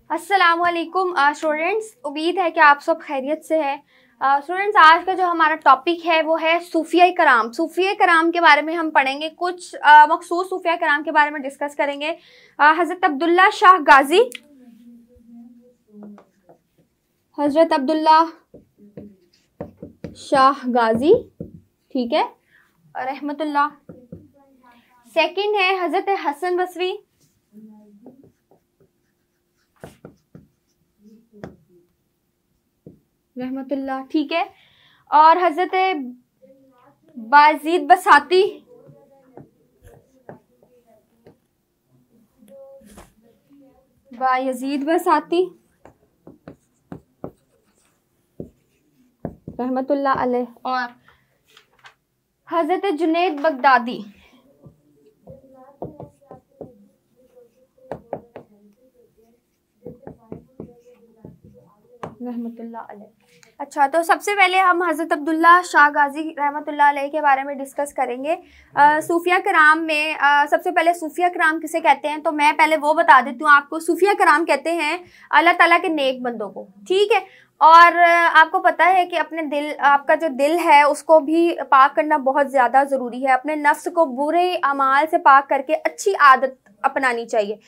अस्सलामुअलैकुम स्टूडेंट्स, उम्मीद है कि आप सब खैरियत से हैं। स्टूडेंट्स, आज का जो हमारा टॉपिक है वो है सूफिया कराम। सूफिया कराम के बारे में हम पढ़ेंगे, कुछ मखसूस सूफिया कराम के बारे में डिस्कस करेंगे। हज़रत अब्दुल्ला शाह गाजी, हज़रत अब्दुल्ला शाह गाजी, ठीक है, रहमतुल्लाह। सेकंड है हज़रत हसन बसरी, रहमतुल्लाह, ठीक है। और हज़रत बायजीद बसाती, बायजीद बसाती, रहमतुल्लाह अलैह। और हज़रत जुनैद बगदादी, रहमतुल्लाह अलैह। अच्छा, तो सबसे पहले हम हज़रत अब्दुल्ला शाह गाजी रहमतुल्लाह अलैह के बारे में डिस्कस करेंगे। सूफिया कराम में सबसे पहले सूफिया कराम किसे कहते हैं, तो मैं पहले वो बता देती हूँ आपको। सूफिया कराम कहते हैं अल्लाह ताला के नेक बंदों को, ठीक है। और आपको पता है कि अपने दिल, आपका जो दिल है उसको भी पाक करना बहुत ज़्यादा ज़रूरी है। अपने नफ्स को बुरे अमाल से पाक करके अच्छी आदत अपनानी चाहिए,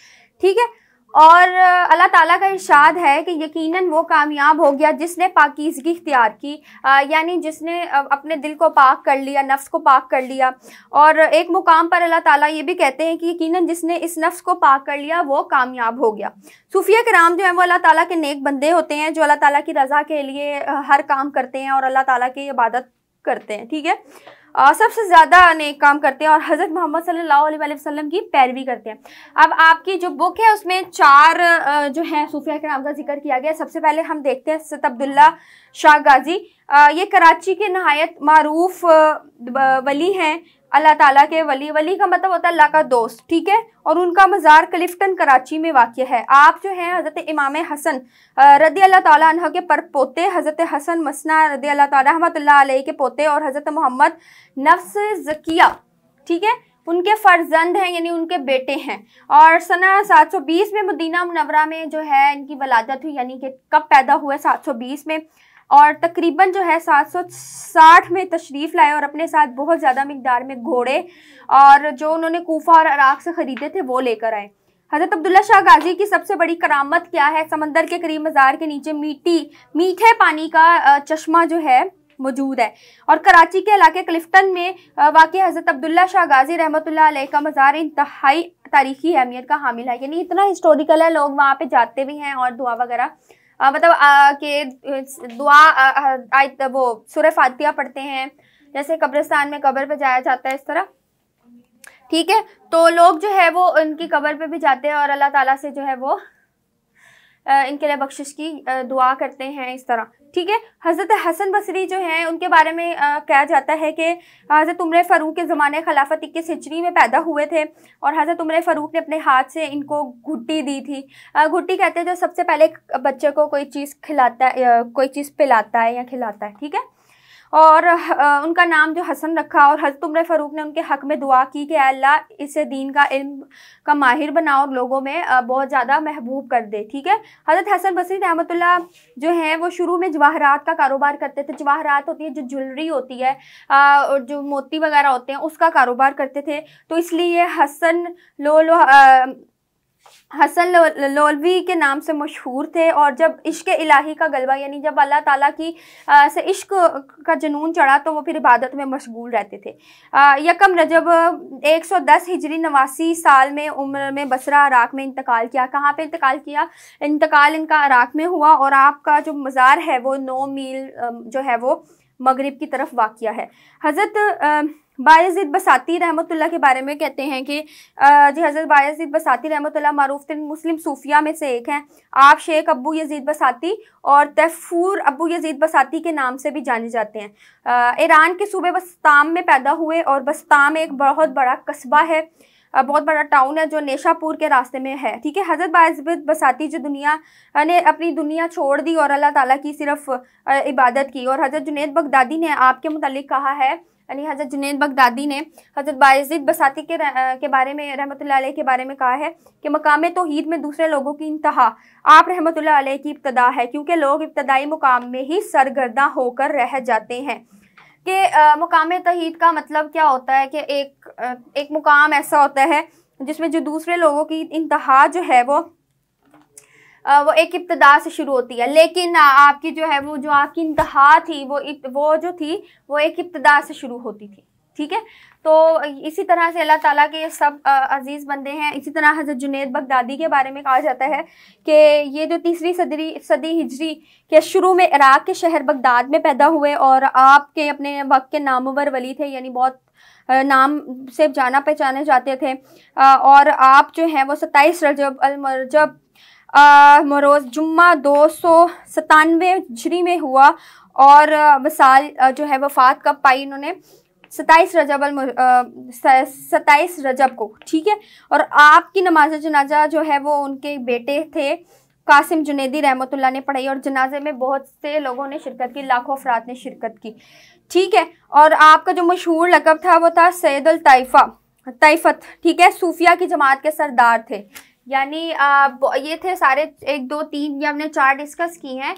ठीक है। और अल्लाह ताला का इरशाद है कि यकीनन वो कामयाब हो गया जिसने पाकीज़गी इख्तियार की, यानी जिसने अपने दिल को पाक कर लिया, नफ्स को पाक कर लिया। और एक मुकाम पर अल्लाह ताला ये भी कहते हैं कि यकीनन जिसने इस नफ्स को पाक कर लिया वो कामयाब हो गया। सूफिया कराम जो है वो अल्लाह ताला के नेक बंदे होते हैं, जो अल्लाह ताला की रज़ा के लिए हर काम करते हैं और अल्लाह ताला की इबादत करते हैं, ठीक है। सबसे ज़्यादा नेक काम करते हैं और हज़रत मोहम्मद सल्लल्लाहु अलैहि वसल्लम की पैरवी करते हैं। अब आपकी जो बुक है उसमें चार जो है सूफिया कराम का जिक्र किया गया। सबसे पहले हम देखते हैं हज़रत अब्दुल्ला शाह गाजी। ये कराची के नहायत मारूफ वली हैं, अल्लाह ताला के वली। वली का मतलब होता है अल्लाह का दोस्त, ठीक है। और उनका मज़ार क्लिफ्टन कराची में वाक़ है। आप जो हैं हज़रत इमाम हसन रदी अल्लाह ताला अन्हा के परपोते, हज़रत हसन मसना रदी अल्लाह ताला रहमतुल्लाह अलैह के पोते और हज़रत मोहम्मद नफ्स ज़किया, ठीक है, उनके फ़र्जंद हैं, यानी उनके बेटे हैं। और सना 720 में मदीना मुनव्वरा में जो है इनकी वलादत हुई, यानी कि कब पैदा हुए, 720 में। और तकरीबन जो है 760 में तशरीफ़ लाए और अपने साथ बहुत ज़्यादा मिकदार में घोड़े और जो उन्होंने कूफा और इराक़ से ख़रीदे थे वो लेकर आए। हज़रत अब्दुल्ला शाह गाजी की सबसे बड़ी करामत क्या है? समंदर के करीब मज़ार के नीचे मीठे पानी का चश्मा जो है मौजूद है। और कराची के इलाके क्लिफ्टन में वाक़ हज़रत अब्दुल्ला शाह गाजी रहमतुल्लाह अलैह का मज़ार इंतहाई तारीख़ी अहमियत का हामिल है, यानी इतना हिस्टोरिकल है, लोग वहाँ पे जाते भी हैं और दुआ वगैरह मतलब के दुआ वो सूरह फातिहा पढ़ते हैं, जैसे कब्रिस्तान में कब्र पे जाया जाता है इस तरह, ठीक है। तो लोग जो है वो उनकी कब्र पे भी जाते हैं और अल्लाह ताला से जो है वो इनके लिए बख्शिश की दुआ करते हैं इस तरह, ठीक है। हज़रत हसन बसरी जो हैं उनके बारे में कहा जाता है कि हज़रत उमर फ़ारूक के ज़माने खिलाफत 21 हिजरी में पैदा हुए थे और हज़रत उमर फ़ारूक ने अपने हाथ से इनको घुट्टी दी थी। घुट्टी कहते हैं जो सबसे पहले बच्चे को कोई चीज़ खिलाता है, कोई चीज़ पिलाता है या खिलाता है, ठीक है। और उनका नाम जो हसन रखा और हज़रत उमर फ़ारूक ने उनके हक़ में दुआ की कि अल्लाह इसे दीन का इल्म का माहिर बना और लोगों में बहुत ज़्यादा महबूब कर दे, ठीक है। हज़रत हसन बसरी रहमतुल्लाह जो है वो शुरू में जवाहरात का कारोबार करते थे। जवाहरात होती है जो ज्वेलरी होती है और जो मोती वगैरह होते हैं उसका कारोबार करते थे। तो इसलिए हसन लौलवी के नाम से मशहूर थे। और जब इश्क इलाही का गलबा, यानी जब अल्लाह ताला की से इश्क का जुनून चढ़ा तो वो फिर इबादत में मशगूल रहते थे। यकम रजब 110 हिजरी 89 साल में उम्र में बसरा इराक़ में इंतकाल किया। कहाँ पे इंतकाल किया? इंतकाल इनका इराक़ में हुआ और आपका जो मज़ार है वो 9 मील जो है वो मगरिब की तरफ वाक़िया है। हज़रत बायज़ीद बसाती रहमतुल्लाह के बारे में कहते हैं कि जी हज़रत बायज़ीद बसाती रहमतुल्लाह मारूफ तरीन मुस्लिम सूफिया में से एक हैं। आप शेख अबू यजीद बसाती और तैफूर अबू यजीद बसाती के नाम से भी जाने जाते हैं। ईरान के सूबे बस्ताम में पैदा हुए और बस्ताम एक बहुत बड़ा कस्बा है, बहुत बड़ा टाउन है जो नेशापुर के रास्ते में है, ठीक है। हज़रत बायज़ीद बसाती जो दुनिया ने अपनी दुनिया छोड़ दी और अल्लाह ताला की सिर्फ इबादत की। और हज़रत जुनैद बगदादी ने आपके मुतालिक कहा है यानी हज़रत जुनैद बगदादी ने हज़रत बायज़ीद बसाती के बारे में रहमतुल्लाह अलैह के बारे में कहा है कि मकाम तौहीद में दूसरे लोगों की इंतहा आप रहमतुल्लाह अलैह की इब्तदा है, क्योंकि लोग इब्तदाई मुकाम में ही सरगर्दा होकर रह जाते हैं। कि मुकाम तौहीद का मतलब क्या होता है कि एक मुकाम ऐसा होता है जिसमें जो दूसरे लोगों की इंतहा जो है वो एक इब्तदा से शुरू होती है, लेकिन आपकी जो है वो जो आपकी इंतहा थी वो जो थी वो एक इब्तदा से शुरू होती थी। ठीक है, तो इसी तरह से अल्लाह ताला के सब अजीज़ बंदे हैं। इसी तरह हज़रत जुनैद बगदादी के बारे में कहा जाता है कि ये जो तीसरी सदी हिजरी के शुरू में इराक़ के शहर बगदाद में पैदा हुए और आपके अपने वक्त के नामवर वली थे, यानी बहुत नाम से जाना पहचाने जाते थे। और आप जो हैं वो 27 रजब अल-मरजब मरोज़ जुम्मा 297 हिजरी में हुआ और वसाल जो है वफ़ात कब पाई इन्होंने 27 रजब को। ठीक है, और आपकी नमाज जनाजा जो है वो उनके बेटे थे कासिम जुनैदी रहमतुल्लाह ने पढ़ाई और जनाजे में बहुत से लोगों ने शिरकत की, लाखों अफराद ने शिरकत की। ठीक है, और आपका जो मशहूर लक़ब था वो था सैयद अल ताइफत। ठीक है, सूफिया की जमात के सरदार थे। यानी ये थे सारे 1 2 3 ये हमने 4 डिस्कस की हैं।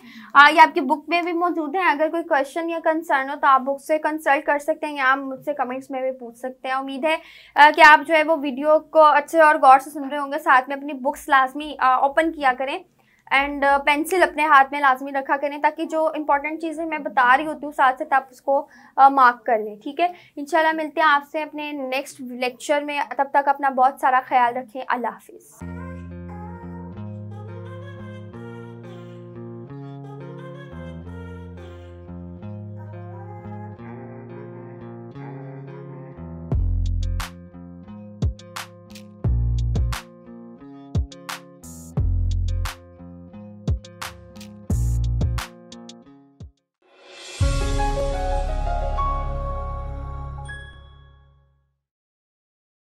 ये आपकी बुक में भी मौजूद है। अगर कोई क्वेश्चन या कंसर्न हो तो आप बुक से कंसल्ट कर सकते हैं या आप मुझसे कमेंट्स में भी पूछ सकते हैं। उम्मीद है कि आप जो है वो वीडियो को अच्छे और गौर से सुन रहे होंगे। साथ में अपनी बुक्स लाजमी ओपन किया करें एंड पेंसिल अपने हाथ में लाजमी रखा करें, ताकि जो इंपॉर्टेंट चीज़ें मैं बता रही होती हूँ साथ साथ आप उसको मार्क कर लें। ठीक है, इंशाल्लाह मिलते हैं आपसे अपने नेक्स्ट लेक्चर में। तब तक अपना बहुत सारा ख्याल रखें। अल्लाह हाफिज़।